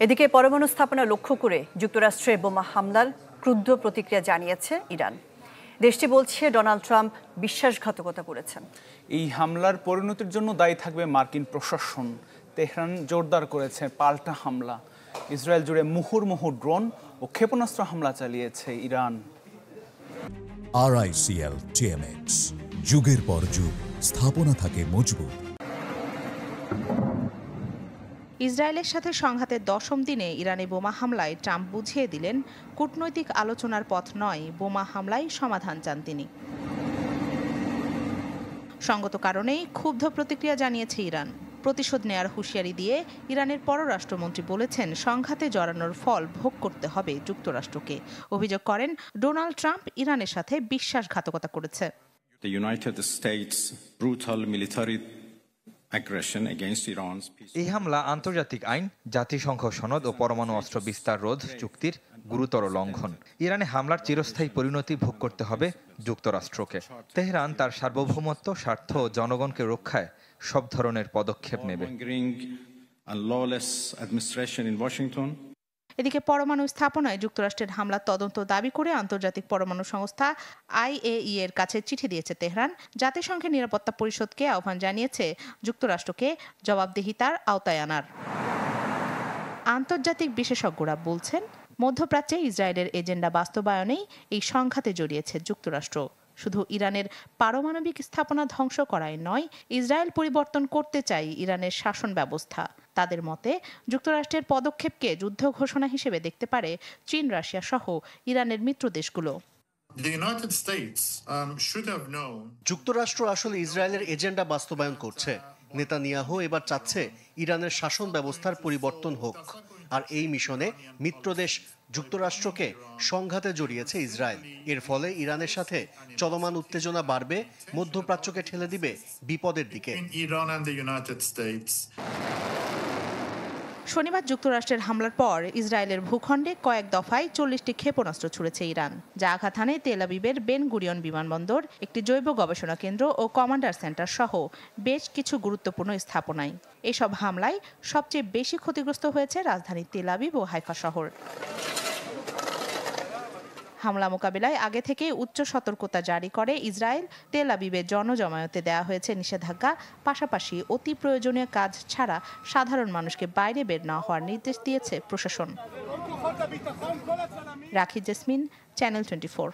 এদিকে পরমাণু স্থাপনা লক্ষ্য করে যুক্তরাষ্ট্রে বোমা হামলার ক্রুদ্ধ প্রতিক্রিয়া জানিয়েছে ইরান। দেশটি বলছে ডোনাল্ড ট্রাম্প বিশ্বাসঘাতকতা করেছেন। এই হামলার পরিণতির জন্য দায়ী থাকবে মার্কিন প্রশাসন। তেহরান জোরদার করেছে পাল্টা হামলা। ইসরায়েল জুড়ে মুহুর্মুহু ড্রোন ও ক্ষেপণাস্ত্র হামলা চালিয়েছে ইরান। RICL TMX, যুগের পর যুগ স্থাপনা থাকে মজবুত। ইসরায়েলের সাথে সংঘাতের 10ম দিনে ইরানি বোমা হামলায় ট্রাম্প বুঝিয়ে দিলেন কূটনৈতিক আলোচনার পথ নয়, বোমা হামলায় সমাধান চান তিনি। সঙ্গত কারণেই ক্ষুব্ধ প্রতিক্রিয়া জানিয়েছে ইরান। প্রতিশোধ নেয়ার হুঁশিয়ারি দিয়ে ইরানের পররাষ্ট্রমন্ত্রী বলেছেন সংঘাতে জড়ানোর ফল ভোগ করতে হবে যুক্তরাষ্ট্রকে। অভিযোগ করেন ডোনাল্ড ট্রাম্প ইরানের সাথে বিশ্বাসঘাতকতা করেছে। The United States brutal military এই হামলা আন্তর্জাতিক আইন, জাতিসংঘ সনদ ও পরমাণু অস্ত্র বিস্তার রোধ চুক্তির গুরুতর লঙ্ঘন। ইরানে হামলার চিরস্থায়ী পরিণতি ভোগ করতে হবে যুক্তরাষ্ট্রকে। তেহরান তার সার্বভৌমত্ব, স্বার্থ ও জনগণকে রক্ষায় সব ধরনের পদক্ষেপ নেবে। এদিকে পরমাণু স্থাপনায় যুক্তরাষ্ট্রের হামলার তদন্ত দাবি করে আন্তর্জাতিক পরমাণু সংস্থা IAEA এর কাছে চিঠি দিয়েছে তেহরান। জাতিসংঘের নিরাপত্তা পরিষদকে আহ্বান জানিয়েছে যুক্তরাষ্ট্রকে জবাবদিহিতার আওতায় আনার। আন্তর্জাতিক বিশেষজ্ঞরা বলছেন মধ্যপ্রাচ্যে ইসরায়েলের এজেন্ডা বাস্তবায়নেই এই সংঘাতে জড়িয়েছে যুক্তরাষ্ট্র। শুধু ইরানের পারমাণবিক স্থাপনা ধ্বংস করাই নয়, ইসরায়েল পরিবর্তন করতে চায় ইরানের শাসন ব্যবস্থা। তাদের মতে যুক্তরাষ্ট্রের পদক্ষেপকে যুদ্ধ ঘোষণা হিসেবে দেখতে পারে চীন, রাশিয়া সহ ইরানের মিত্র দেশগুলো। যুক্তরাষ্ট্র আসলে ইসরায়েলের এজেন্ডা বাস্তবায়ন করছে। নেতানিয়াহু এবার চাচ্ছে ইরানের শাসন ব্যবস্থার পরিবর্তন হোক, আর এই মিশনে মিত্রদেশ যুক্তরাষ্ট্রকে সংঘাতে জড়িয়েছে ইসরায়েল। এর ফলে ইরানের সাথে চলমান উত্তেজনা বাড়বে, মধ্যপ্রাচ্যকে ঠেলে দিবে বিপদের দিকে। শনিবার যুক্তরাষ্ট্রের হামলার পর ইসরায়েলের ভূখণ্ডে কয়েক দফায় 40টি ক্ষেপণাস্ত্র ছুড়েছে ইরান, যা আঘাত হানে তেল আবিবের বেন গুরিয়ন বিমানবন্দর, একটি জৈব গবেষণা কেন্দ্র ও কমান্ডার সেন্টার সহ বেশ কিছু গুরুত্বপূর্ণ স্থাপনায়। এসব হামলায় সবচেয়ে বেশি ক্ষতিগ্রস্ত হয়েছে রাজধানী তেল আবিব ও হাইফা শহর। হামলা মোকাবিলায় আগে থেকে উচ্চ সতর্কতা জারি করে ইসরায়েল। তেল আবিবের জনজমায়েতে দেওয়া হয়েছে নিষেধাজ্ঞা, পাশাপাশি অতি প্রয়োজনীয় কাজ ছাড়া সাধারণ মানুষকে বাইরে বের না হওয়ার নির্দেশ দিয়েছে প্রশাসন। রাখি জেসমিন, চ্যানেল 24।